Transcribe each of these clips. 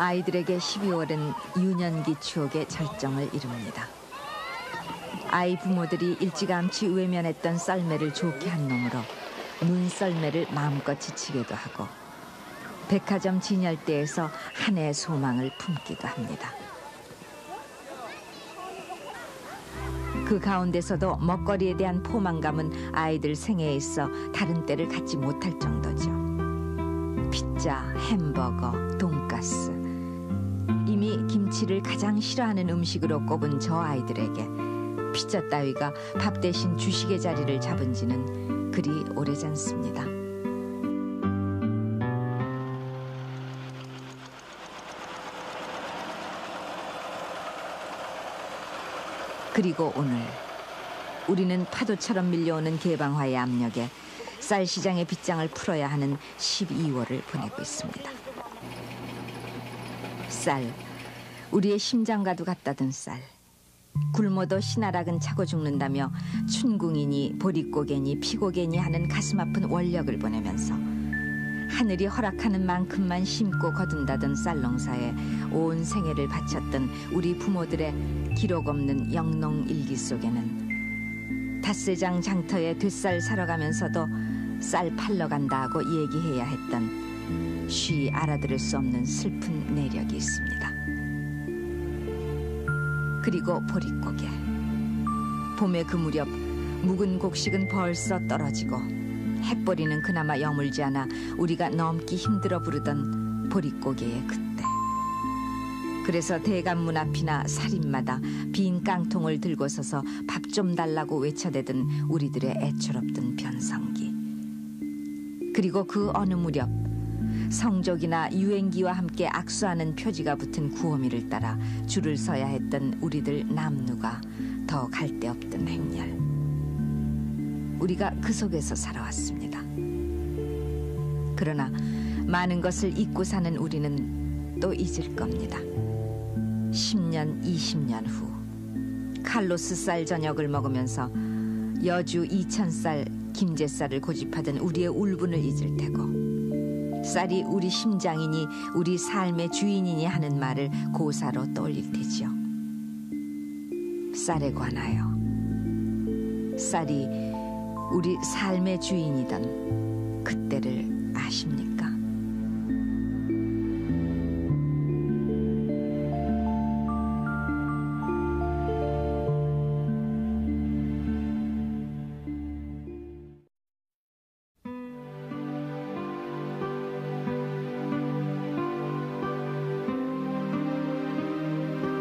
아이들에게 12월은 유년기 추억의 절정을 이룹니다. 아이 부모들이 일찌감치 외면했던 썰매를 좋게 한 놈으로 눈썰매를 마음껏 지치게도 하고 백화점 진열대에서 한 해의 소망을 품기도 합니다. 그 가운데서도 먹거리에 대한 포만감은 아이들 생애에 있어 다른 때를 갖지 못할 정도죠. 피자, 햄버거, 돈가스. 이미 김치를 가장 싫어하는 음식으로 꼽은 저 아이들에게 피자 따위가 밥 대신 주식의 자리를 잡은 지는 그리 오래지 않습니다. 그리고 오늘 우리는 파도처럼 밀려오는 개방화의 압력에 쌀 시장의 빗장을 풀어야 하는 12월을 보내고 있습니다. 쌀, 우리의 심장과도 같다던 쌀. 굶어도 신하락은 차고 죽는다며 춘궁이니 보릿고개니 피고개니 하는 가슴 아픈 원력을 보내면서 하늘이 허락하는 만큼만 심고 거둔다던 쌀 농사에 온 생애를 바쳤던 우리 부모들의 기록 없는 영농 일기 속에는 닷새장 장터에 뒷쌀 사러 가면서도 쌀 팔러 간다 하고 얘기해야 했던 쉬 알아들을 수 없는 슬픈 내력이 있습니다. 그리고 보릿고개. 봄의 그 무렵 묵은 곡식은 벌써 떨어지고 햇벌이는 그나마 여물지 않아 우리가 넘기 힘들어 부르던 보릿고개의 그때. 그래서 대감문 앞이나 살인마다 빈 깡통을 들고 서서 밥 좀 달라고 외쳐대던 우리들의 애처롭던 변성기. 그리고 그 어느 무렵 성족이나 유행기와 함께 악수하는 표지가 붙은 구호미를 따라 줄을 서야 했던 우리들 남누가 더 갈데없던 행렬. 우리가 그 속에서 살아왔습니다. 그러나 많은 것을 잊고 사는 우리는 또 잊을 겁니다. 10년, 20년 후 칼로스 쌀 저녁을 먹으면서 여주 2000쌀 김제쌀을 고집하던 우리의 울분을 잊을 테고 쌀이 우리 심장이니 우리 삶의 주인이니 하는 말을 고사로 떠올릴 테지요. 쌀에 관하여 쌀이 우리 삶의 주인이던 그때를 아십니까?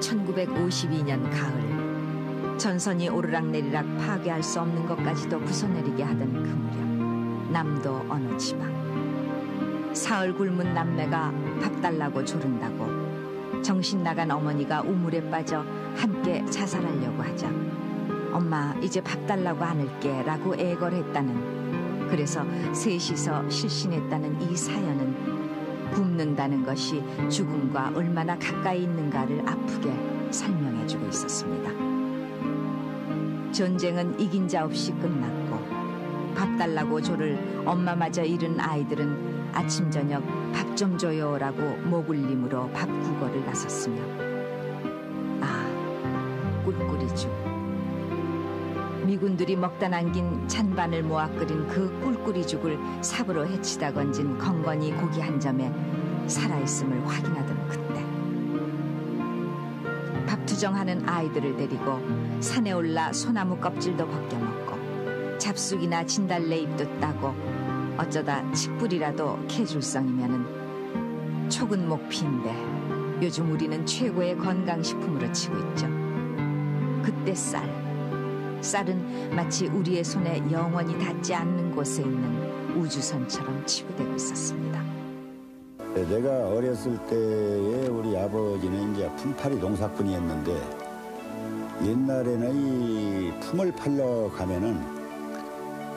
(1952년) 가을, 전선이 오르락내리락 파괴할 수 없는 것까지도 부숴내리게 하던 그 무렵, 남도 어느 지방, 사흘 굶은 남매가 밥 달라고 조른다고 정신 나간 어머니가 우물에 빠져 함께 자살하려고 하자 엄마 이제 밥 달라고 안을게 라고 애걸했다는, 그래서 셋이서 실신했다는 이 사연은 굶는다는 것이 죽음과 얼마나 가까이 있는가를 아프게 설명해주고 있었습니다. 전쟁은 이긴 자 없이 끝났고 밥 달라고 조를 엄마마저 잃은 아이들은 아침 저녁 밥 좀 줘요라고 목울림으로 밥 구걸을 나섰으며, 아, 꿀꿀이죽. 미군들이 먹다 남긴 찬반을 모아 끓인 그 꿀꿀이죽을 삽으로 헤치다 건진 건건이 고기 한 점에 살아있음을 확인하던 그때, 밥투정하는 아이들을 데리고 산에 올라 소나무 껍질도 벗겨먹고 잡숙이나 진달래 잎도 따고 어쩌다 칡뿌리라도 캐줄성이면은 촉은 목피인데 요즘 우리는 최고의 건강식품으로 치고 있죠. 그때 쌀은 마치 우리의 손에 영원히 닿지 않는 곳에 있는 우주선처럼 치부되고 있었습니다. 내가 어렸을 때에 우리 아버지는 이제 품팔이 농사꾼이었는데, 옛날에는 이 품을 팔러 가면은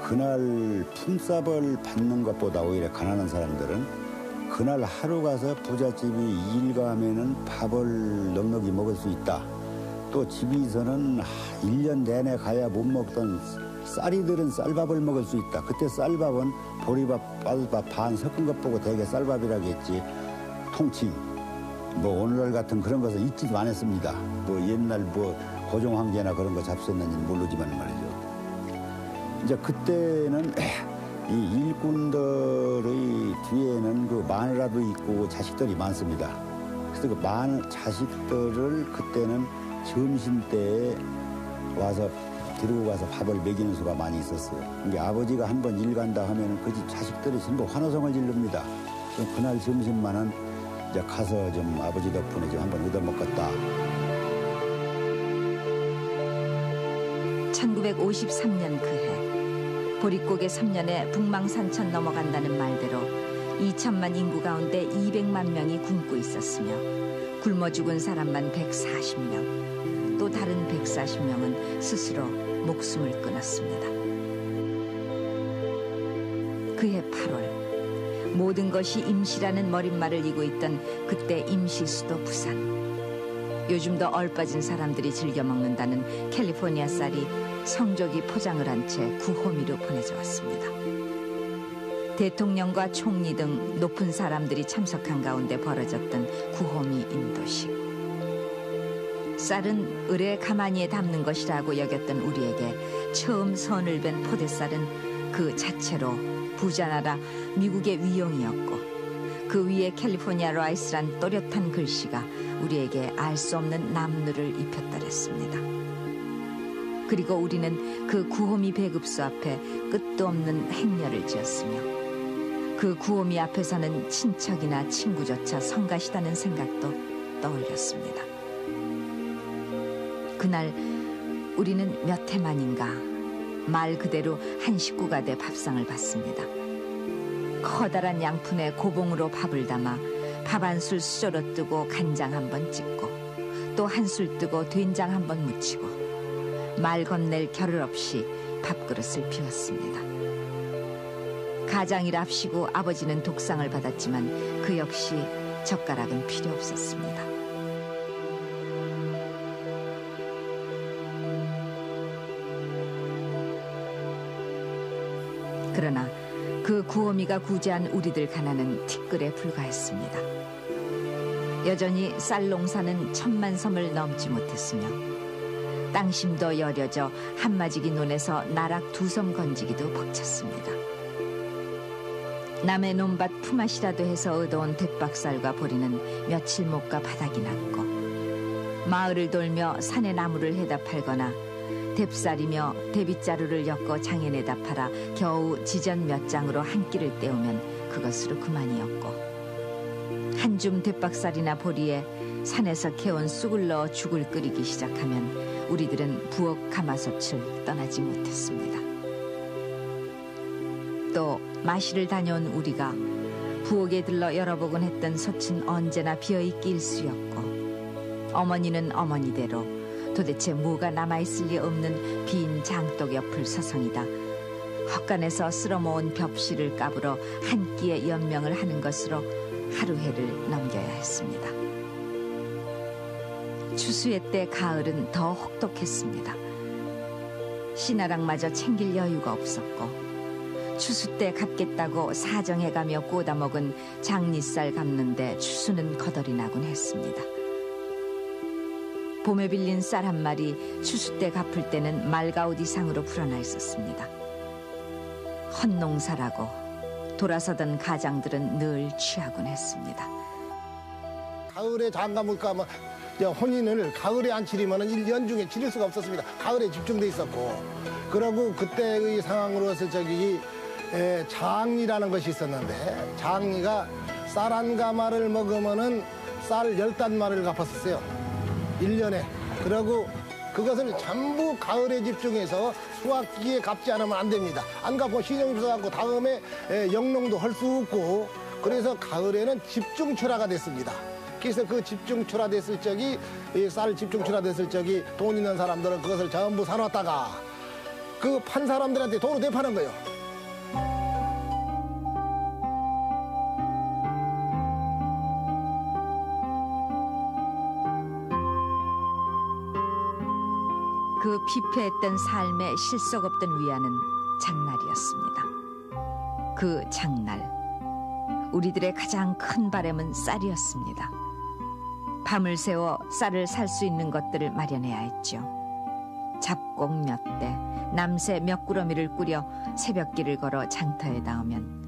그날 품삯을 받는 것보다 오히려 가난한 사람들은 그날 하루 가서 부잣집이 일가하면은 밥을 넉넉히 먹을 수 있다. 또 집에서는 1년 내내 가야 못 먹던 쌀이들은 쌀밥을 먹을 수 있다. 그때 쌀밥은 보리밥, 쌀밥 반 섞은 것 보고 대개 쌀밥이라고 했지. 통칭 뭐 오늘날 같은 그런 것은 있지도 않았습니다. 뭐 옛날 뭐 고종 황제나 그런 거 잡수었는지는 모르지만 말이죠. 이제 그때는 이 일꾼들의 뒤에는 그 마누라도 있고 자식들이 많습니다. 그래서 그 자식들을 그때는 점심때에 와서 데리고 가서 밥을 먹이는 수가 많이 있었어요. 그러니까 아버지가 한번 일 간다 하면 그 집 자식들이 전부 환호성을 지릅니다. 그날 점심만은 이제 가서 좀 아버지 덕분에 좀 한번 얻어먹겠다. 1953년 그해 보릿고개 3년에 북망산천 넘어간다는 말대로 2천만 인구 가운데 200만 명이 굶고 있었으며 굶어 죽은 사람만 140명, 또 다른 140명은 스스로 목숨을 끊었습니다. 그해 8월 모든 것이 임시라는 머릿말을 이고 있던 그때 임시 수도 부산. 요즘도 얼빠진 사람들이 즐겨 먹는다는 캘리포니아 쌀이 성조기 포장을 한 채 구호미로 보내져 왔습니다. 대통령과 총리 등 높은 사람들이 참석한 가운데 벌어졌던 구호미 인도식. 쌀은 을의 가마니에 담는 것이라고 여겼던 우리에게 처음 선을 뵌 포대쌀은 그 자체로 부자나라 미국의 위용이었고, 그 위에 캘리포니아 라이스란 또렷한 글씨가 우리에게 알 수 없는 남루를 입혔더랬습니다. 그리고 우리는 그 구호미 배급소 앞에 끝도 없는 행렬을 지었으며 그 구호미 앞에서는 친척이나 친구조차 성가시다는 생각도 떠올렸습니다. 그날 우리는 몇 해 만인가 말 그대로 한 식구가 돼 밥상을 받습니다. 커다란 양푼에 고봉으로 밥을 담아 밥 한 술 수저로 뜨고 간장 한 번 찍고 또 한 술 뜨고 된장 한 번 묻히고 말 건넬 겨를 없이 밥그릇을 비웠습니다. 가장이랍시고 아버지는 독상을 받았지만 그 역시 젓가락은 필요 없었습니다. 그러나 그 구호미가 구제한 우리들 가난은 티끌에 불과했습니다. 여전히 쌀 농사는 1000만 섬을 넘지 못했으며 땅심도 여려져 한마지기 논에서 나락 2섬 건지기도 벅찼습니다. 남의 논밭 품앗이라도 해서 얻어온 대박쌀과 보리는 며칠 못 가 바닥이 났고, 마을을 돌며 산의 나무를 해다 팔거나 뎁쌀이며 대빗자루를 엮어 장에 내다 팔아 겨우 지전 몇 장으로 한 끼를 때우면 그것으로 그만이었고, 한 줌 대박쌀이나 보리에 산에서 캐온 쑥을 넣어 죽을 끓이기 시작하면 우리들은 부엌 가마솥을 떠나지 못했습니다. 또 마실을 다녀온 우리가 부엌에 들러 열어보곤 했던 솥은 언제나 비어있기 일쑤였고, 어머니는 어머니대로 도대체 뭐가 남아있을 리 없는 빈 장독 옆을 서성이다 헛간에서 쓸어모은 벽실을 까불어 한 끼의 연명을 하는 것으로 하루해를 넘겨야 했습니다. 추수의 때 가을은 더 혹독했습니다. 씨나락마저 챙길 여유가 없었고, 추수 때 갚겠다고 사정해가며 꼬다먹은 장리쌀 갚는데 추수는 거덜이 나곤 했습니다. 봄에 빌린 쌀 한 마리 추수 때 갚을 때는 말가옷 이상으로 불어나 있었습니다. 헛농사라고 돌아서던 가장들은 늘 취하곤 했습니다. 가을에 장가물 까면 혼인을 가을에 안 치르면 1년 중에 치를 수가 없었습니다. 가을에 집중돼 있었고, 그러고 그때의 상황으로서 장리라는 것이 있었는데, 장리가 쌀 한 가마를 먹으면은 쌀 10단마를 갚았었어요. 1년에. 그러고 그것을 전부 가을에 집중해서 수확기에 갚지 않으면 안 됩니다. 안 갚고 신용이 있어갖고 다음에 영농도 할 수 없고, 그래서 가을에는 집중철화가 됐습니다. 그래서 그 집중철화됐을 적이, 쌀 집중철화됐을 적이 돈 있는 사람들은 그것을 전부 사놨다가 그 판 사람들한테 돈을 내파는 거예요. 그 피폐했던 삶에 실속 없던 위안은 장날이었습니다. 그 장날, 우리들의 가장 큰 바람은 쌀이었습니다. 밤을 새워 쌀을 살 수 있는 것들을 마련해야 했죠. 잡곡 몇 대, 남새 몇 구러미를 꾸려 새벽길을 걸어 장터에 닿으면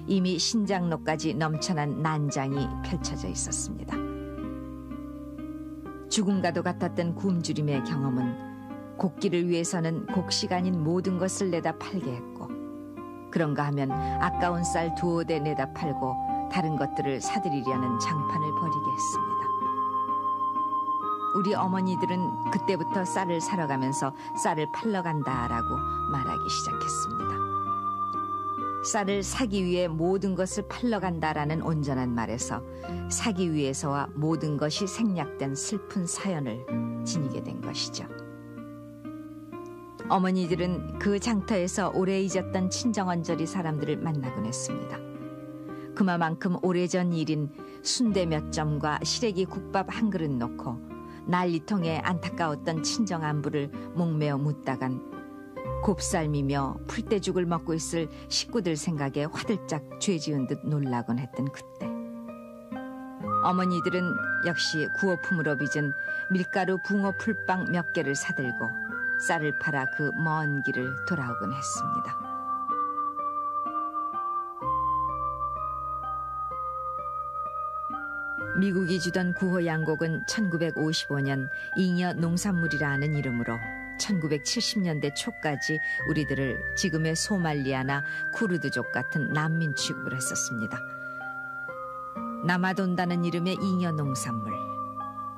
이미 신장로까지 넘쳐난 난장이 펼쳐져 있었습니다. 죽음과도 같았던 굶주림의 경험은 곡기를 위해서는 곡식 아닌 모든 것을 내다 팔게 했고, 그런가 하면 아까운 쌀 2-5대 내다 팔고 다른 것들을 사들이려는 장판을 벌이게 했습니다. 우리 어머니들은 그때부터 쌀을 사러 가면서 쌀을 팔러 간다라고 말하기 시작했습니다. 쌀을 사기 위해 모든 것을 팔러 간다라는 온전한 말에서 사기 위해서와 모든 것이 생략된 슬픈 사연을 지니게 된 것이죠. 어머니들은 그 장터에서 오래 잊었던 친정언저리 사람들을 만나곤 했습니다. 그만큼 오래전 일인 순대 몇 점과 시래기 국밥 한 그릇 놓고 난리통에 안타까웠던 친정 안부를 목매어 묻다간 곱살미며 풀떼죽을 먹고 있을 식구들 생각에 화들짝 죄지은 듯 놀라곤 했던 그때, 어머니들은 역시 구호품으로 빚은 밀가루 붕어 풀빵 몇 개를 사들고 쌀을 팔아 그 먼 길을 돌아오곤 했습니다. 미국이 주던 구호 양곡은 1955년 잉여 농산물이라는 이름으로 1970년대 초까지 우리들을 지금의 소말리아나 쿠르드족 같은 난민 취급을 했었습니다. 남아돈다는 이름의 잉여 농산물,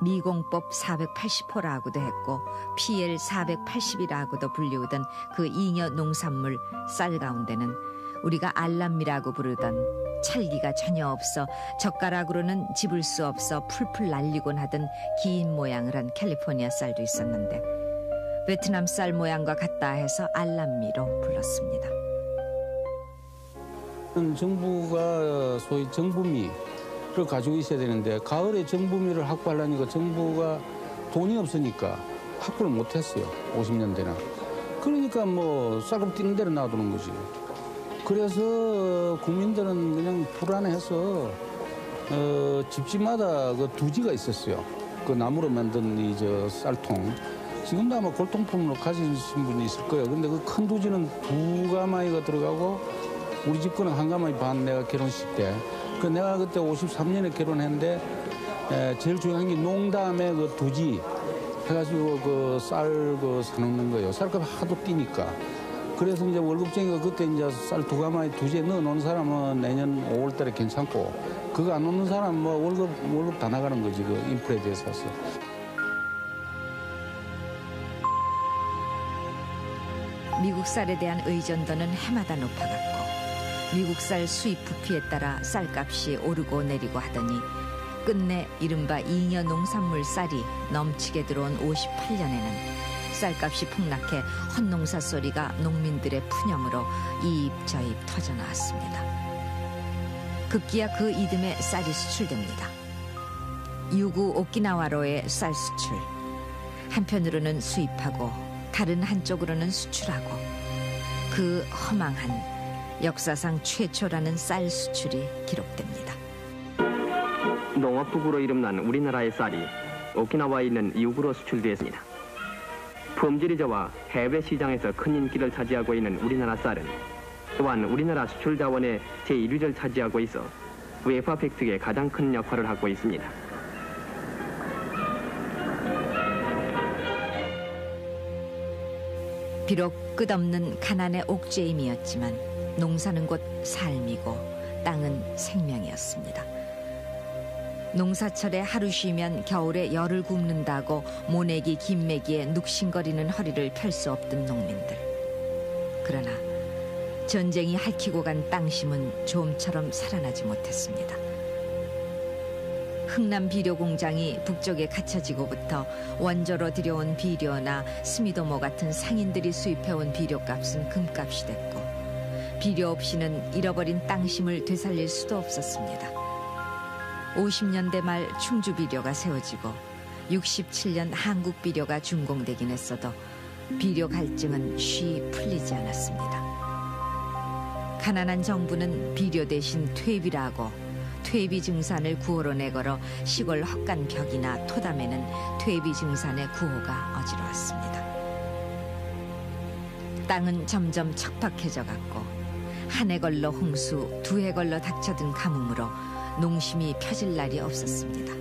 미공법 480호라고도 했고 PL 480이라고도 불리우던 그 잉여 농산물 쌀 가운데는 우리가 알람미라고 부르던 찰기가 전혀 없어 젓가락으로는 집을 수 없어 풀풀 날리곤 하던 긴 모양을 한 캘리포니아 쌀도 있었는데 베트남 쌀 모양과 같다 해서 알람미로 불렀습니다. 정부가 소위 정부미를 가지고 있어야 되는데 가을에 정부미를 확보하려니까 정부가 돈이 없으니까 확보를 못했어요. 50년대나. 그러니까 뭐 쌀값 뛰는 대로 놔두는 거지. 그래서 국민들은 그냥 불안해서 집집마다 그 두지가 있었어요. 그 나무로 만든 이 저 쌀통. 지금도 아마 골동품으로 가지신 분이 있을 거예요. 근데 그 큰 두지는 2가마이가 들어가고 우리 집 거는 1가마이 반 내가 결혼식 때. 그 내가 그때 53년에 결혼했는데 제일 중요한 게 농담에 그 두지 해가지고 그 쌀 그 사놓는 거예요. 쌀값 하도 뛰니까. 그래서 이제 월급쟁이가 그때 이제 쌀 2가마에 두지에 넣어놓은 사람은 내년 5월 달에 괜찮고 그거 안 넣는 사람은 뭐 월급 다 나가는 거지, 그 인플레에 대해서. 미국 쌀에 대한 의존도는 해마다 높아갔고 미국 쌀 수입 부피에 따라 쌀값이 오르고 내리고 하더니 끝내 이른바 잉여 농산물 쌀이 넘치게 들어온 58년에는 쌀값이 폭락해 헛농사 소리가 농민들의 푸념으로 이입저입 터져나왔습니다. 급기야 그 이듬해 쌀이 수출됩니다. 유구 오키나와로의 쌀 수출. 한편으로는 수입하고 다른 한쪽으로는 수출하고 그 허망한 역사상 최초라는 쌀 수출이 기록됩니다. 농업국으로 이름난 우리나라의 쌀이 오키나와에 있는 유구로 수출되었습니다. 품질이 좋아 해외 시장에서 큰 인기를 차지하고 있는 우리나라 쌀은 또한 우리나라 수출 자원의 제1위를 차지하고 있어 외화 획득에 가장 큰 역할을 하고 있습니다. 비록 끝없는 가난의 옥죄임이었지만 농사는 곧 삶이고 땅은 생명이었습니다. 농사철에 하루 쉬면 겨울에 열을 굽는다고 모내기 김매기에 눅신거리는 허리를 펼 수 없던 농민들. 그러나 전쟁이 핥히고 간 땅심은 좀처럼 살아나지 못했습니다. 흥남 비료 공장이 북쪽에 갇혀지고부터 원조로 들여온 비료나 스미도모 같은 상인들이 수입해온 비료값은 금값이 됐고 비료 없이는 잃어버린 땅심을 되살릴 수도 없었습니다. 50년대 말 충주 비료가 세워지고 67년 한국 비료가 준공되긴 했어도 비료 갈증은 쉬 풀리지 않았습니다. 가난한 정부는 비료 대신 퇴비라고 퇴비 증산을 구호로 내걸어 시골 헛간 벽이나 토담에는 퇴비 증산의 구호가 어지러웠습니다. 땅은 점점 척박해져 갔고 한 해 걸러 홍수, 두 해 걸러 닥쳐든 가뭄으로 농심이 펴질 날이 없었습니다.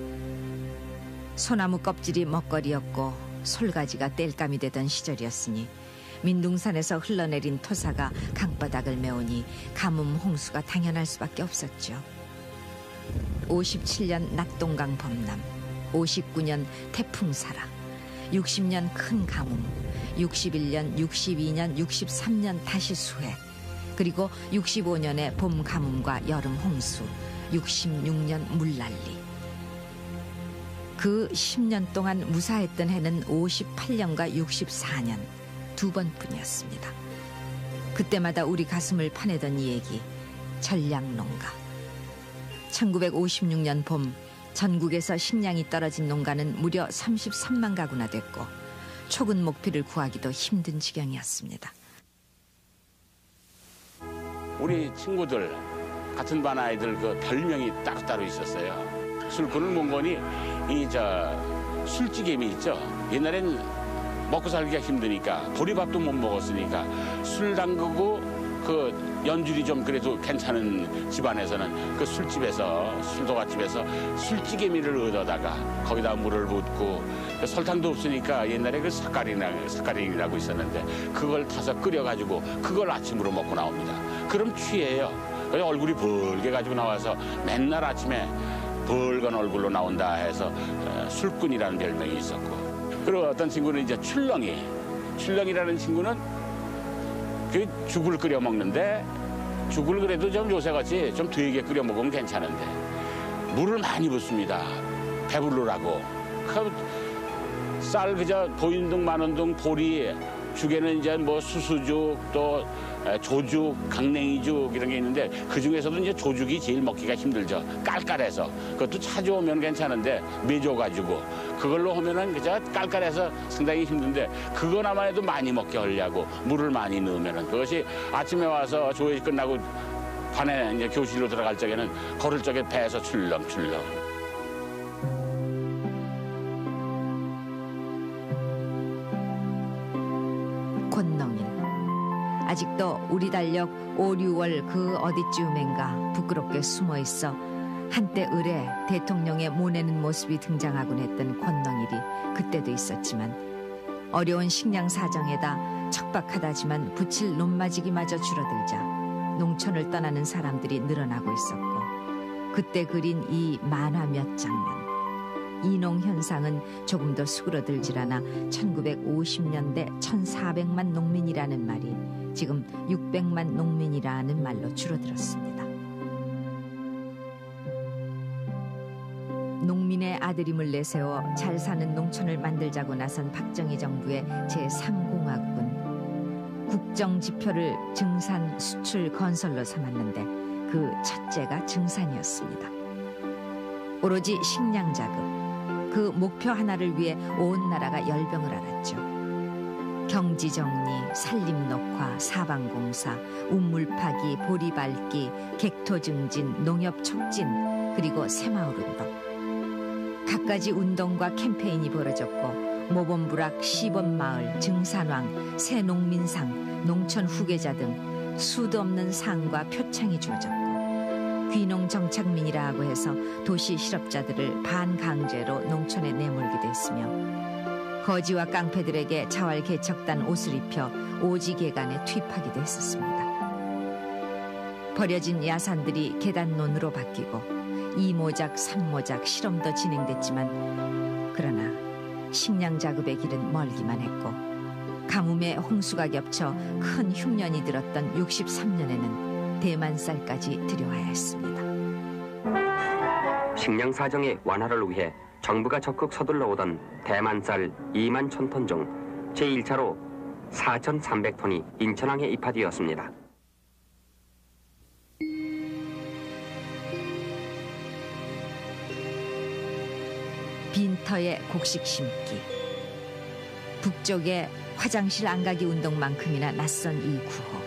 소나무 껍질이 먹거리였고 솔가지가 땔감이 되던 시절이었으니 민둥산에서 흘러내린 토사가 강바닥을 메우니 가뭄 홍수가 당연할 수밖에 없었죠. 57년 낙동강 범람, 59년 태풍 사라, 60년 큰 가뭄, 61년, 62년, 63년 다시 수해, 그리고 65년의 봄 가뭄과 여름 홍수, 66년 물난리. 그 10년 동안 무사했던 해는 58년과 64년 두 번뿐이었습니다. 그때마다 우리 가슴을 파내던 이 얘기, 전량농가. 1956년 봄 전국에서 식량이 떨어진 농가는 무려 33만 가구나 됐고 초근 목피를 구하기도 힘든 지경이었습니다. 우리 친구들 같은 반 아이들 그 별명이 따로따로 있었어요. 술꾼을 못 거니 술찌개미 있죠. 옛날엔 먹고 살기가 힘드니까 보리밥도 못 먹었으니까 술 담그고 그 연줄이 좀 그래도 괜찮은 집안에서는 그 술집에서 술도가집에서 술찌개미를 얻어다가 거기다 물을 붓고 설탕도 없으니까 옛날에 그 삭가린이라고 있었는데 그걸 타서 끓여가지고 그걸 아침으로 먹고 나옵니다. 그럼 취해요. 얼굴이 벌게 가지고 나와서 맨날 아침에 벌건 얼굴로 나온다 해서 술꾼이라는 별명이 있었고, 그리고 어떤 친구는 이제 출렁이라는 친구는 그 죽을 끓여 먹는데 죽을 그래도 좀 요새같이 좀 되게 끓여 먹으면 괜찮은데 물을 많이 붓습니다. 배부르라고. 쌀 그저 보인둥 마는둥 보리 죽에는 이제 뭐 수수죽 또 조죽, 강냉이죽 이런 게 있는데 그 중에서도 이제 조죽이 제일 먹기가 힘들죠. 깔깔해서. 그것도 찾아오면 괜찮은데 매줘가지고 그걸로 하면은 그저 깔깔해서 상당히 힘든데 그거나마 해도 많이 먹게 하려고 물을 많이 넣으면은 그것이 아침에 와서 조회 끝나고 반에 이제 교실로 들어갈 적에는 걸을 적에 배에서 출렁출렁. 권농인. 아직도 우리 달력 5, 6월 그 어디쯤엔가 부끄럽게 숨어있어 한때 을에 대통령의 모내는 모습이 등장하곤 했던 권농일이 그때도 있었지만 어려운 식량 사정에다 척박하다지만 부칠 논마지기마저 줄어들자 농촌을 떠나는 사람들이 늘어나고 있었고 그때 그린 이 만화 몇 장면, 이농 현상은 조금 더 수그러들질 않아 1950년대 1400만 농민이라는 말이 지금 600만 농민이라는 말로 줄어들었습니다. 농민의 아들임을 내세워 잘 사는 농촌을 만들자고 나선 박정희 정부의 제3공화국은 국정지표를 증산, 수출, 건설로 삼았는데 그 첫째가 증산이었습니다. 오로지 식량 자급, 그 목표 하나를 위해 온 나라가 열병을 앓았죠. 경지정리, 산림녹화, 사방공사, 우물파기, 보리밟기, 객토증진, 농협촉진, 그리고 새마을운동. 갖가지 운동과 캠페인이 벌어졌고 모범부락, 시범마을, 증산왕, 새농민상, 농촌 후계자 등 수도 없는 상과 표창이 주어졌고 귀농정착민이라고 해서 도시 실업자들을 반강제로 농촌에 내몰기도 했으며 거지와 깡패들에게 자활개척단 옷을 입혀 오지개간에 투입하기도 했었습니다. 버려진 야산들이 계단논으로 바뀌고 이모작, 삼모작 실험도 진행됐지만 그러나 식량 자급의 길은 멀기만 했고 가뭄에 홍수가 겹쳐 큰 흉년이 들었던 63년에는 대만쌀까지 들여와야 했습니다. 식량 사정의 완화를 위해 정부가 적극 서둘러 오던 대만쌀 2만 1,000톤 중 제1차로 4,300톤이 인천항에 입하되었습니다. 빈터에 곡식 심기. 북쪽의 화장실 안 가기 운동만큼이나 낯선 이 구호.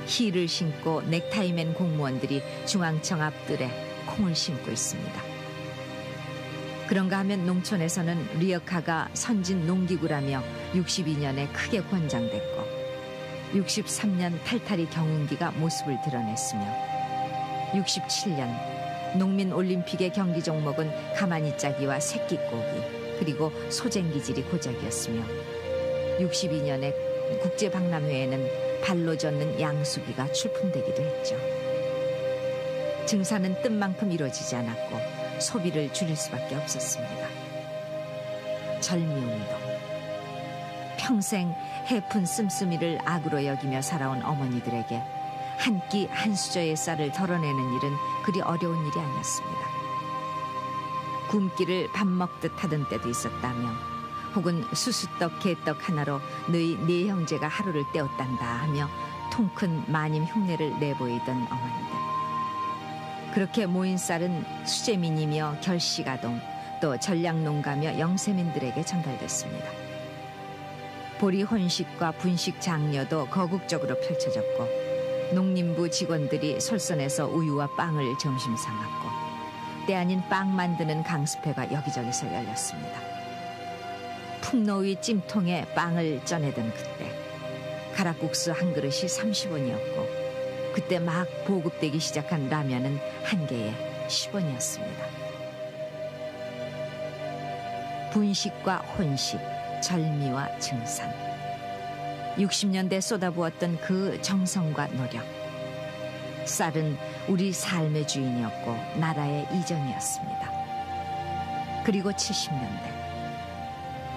힐을 신고 넥타이맨 공무원들이 중앙청 앞뜰에 콩을 심고 있습니다. 그런가 하면 농촌에서는 리어카가 선진 농기구라며 62년에 크게 권장됐고 63년 탈탈이 경운기가 모습을 드러냈으며 67년 농민올림픽의 경기 종목은 가마니 짜기와 새끼꼬기 그리고 소쟁기질이 고작이었으며 62년에 국제박람회에는 발로 젓는 양수기가 출품되기도 했죠. 증산은 뜻만큼 이루어지지 않았고 소비를 줄일 수밖에 없었습니다. 절미운동. 평생 해픈 씀씀이를 악으로 여기며 살아온 어머니들에게 한 끼 한 수저의 쌀을 덜어내는 일은 그리 어려운 일이 아니었습니다. 굶기를 밥 먹듯 하던 때도 있었다며 혹은 수수떡 개떡 하나로 너희 네 형제가 하루를 때웠단다 하며 통큰 마님 흉내를 내보이던 어머니들. 그렇게 모인 쌀은 수재민이며 결식아동 또 전량농가며 영세민들에게 전달됐습니다. 보리 혼식과 분식 장려도 거국적으로 펼쳐졌고 농림부 직원들이 솔선해서 우유와 빵을 점심 삼았고 때 아닌 빵 만드는 강습회가 여기저기서 열렸습니다. 풍노의 찜통에 빵을 쪄내던 그때 가락국수 한 그릇이 30원이었고 그때 막 보급되기 시작한 라면은 한 개에 10원이었습니다. 분식과 혼식, 절미와 증산 60년대 쏟아부었던 그 정성과 노력 쌀은 우리 삶의 주인이었고 나라의 이정이었습니다. 그리고 70년대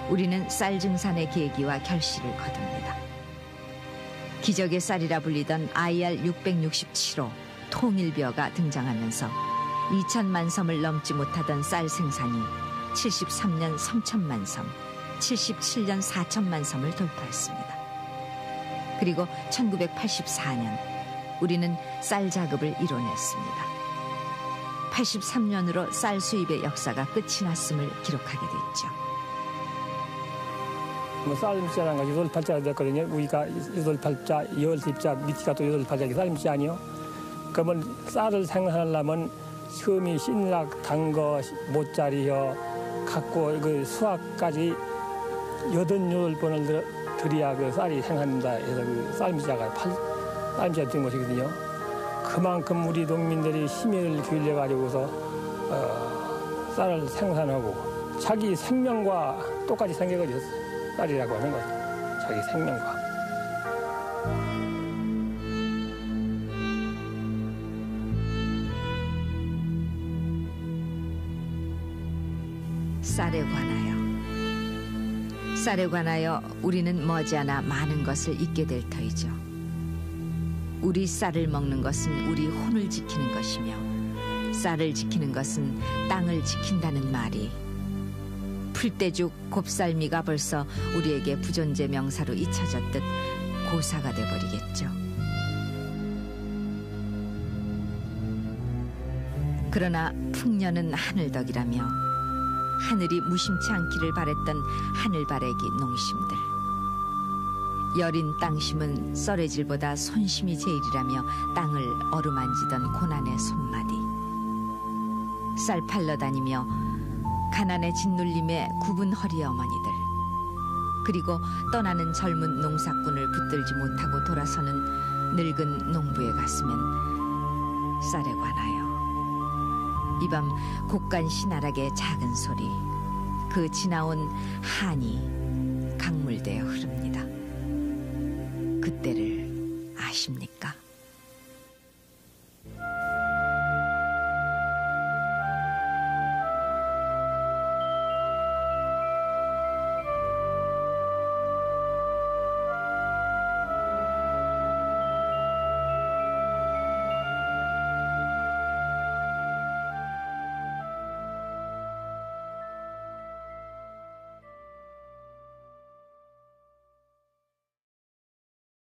우리는 쌀 증산의 계기와 결실을 거둡니다. 기적의 쌀이라 불리던 IR667호 통일벼가 등장하면서 2천만 섬을 넘지 못하던 쌀 생산이 73년 3천만 섬, 77년 4천만 섬을 돌파했습니다. 그리고 1984년 우리는 쌀 자급을 이뤄냈습니다. 83년으로 쌀 수입의 역사가 끝이 났음을 기록하게 됐죠. 쌀임자라는 거 8자가 됐거든요. 우리가 8자, 10자, 밑이가 또 8자기 쌀임자 아니요. 그러면 쌀을 생산하려면 처음이 신락, 단거, 모짜리요, 갖고 그 수확까지 8번을 들여야 그 쌀이 생산된다 해서 그 쌀임자가 쌀임자가 된 것이거든요. 그만큼 우리 농민들이 힘을 기울여가지고서 쌀을 생산하고 자기 생명과 똑같이 생겨가지고 쌀이라고 하는 거죠. 자기 생명과. 쌀에 관하여 우리는 머지않아 많은 것을 잊게 될 터이죠. 우리 쌀을 먹는 것은 우리 혼을 지키는 것이며 쌀을 지키는 것은 땅을 지킨다는 말이 풀떼죽 곱살미가 벌써 우리에게 부존재 명사로 잊혀졌듯 고사가 돼버리겠죠. 그러나 풍년은 하늘덕이라며 하늘이 무심치 않기를 바랬던 하늘바래기 농심들. 여린 땅심은 썰해질보다 손심이 제일이라며 땅을 어루만지던 고난의 손마디. 쌀 팔러 다니며 가난의 짓눌림에 굽은 허리 어머니들. 그리고 떠나는 젊은 농사꾼을 붙들지 못하고 돌아서는 늙은 농부의 가슴엔 쌀에 관하여 이 밤 곡간시 나락의 작은 소리, 그 지나온 한이 강물되어 흐릅니다. 그때를 아십니까?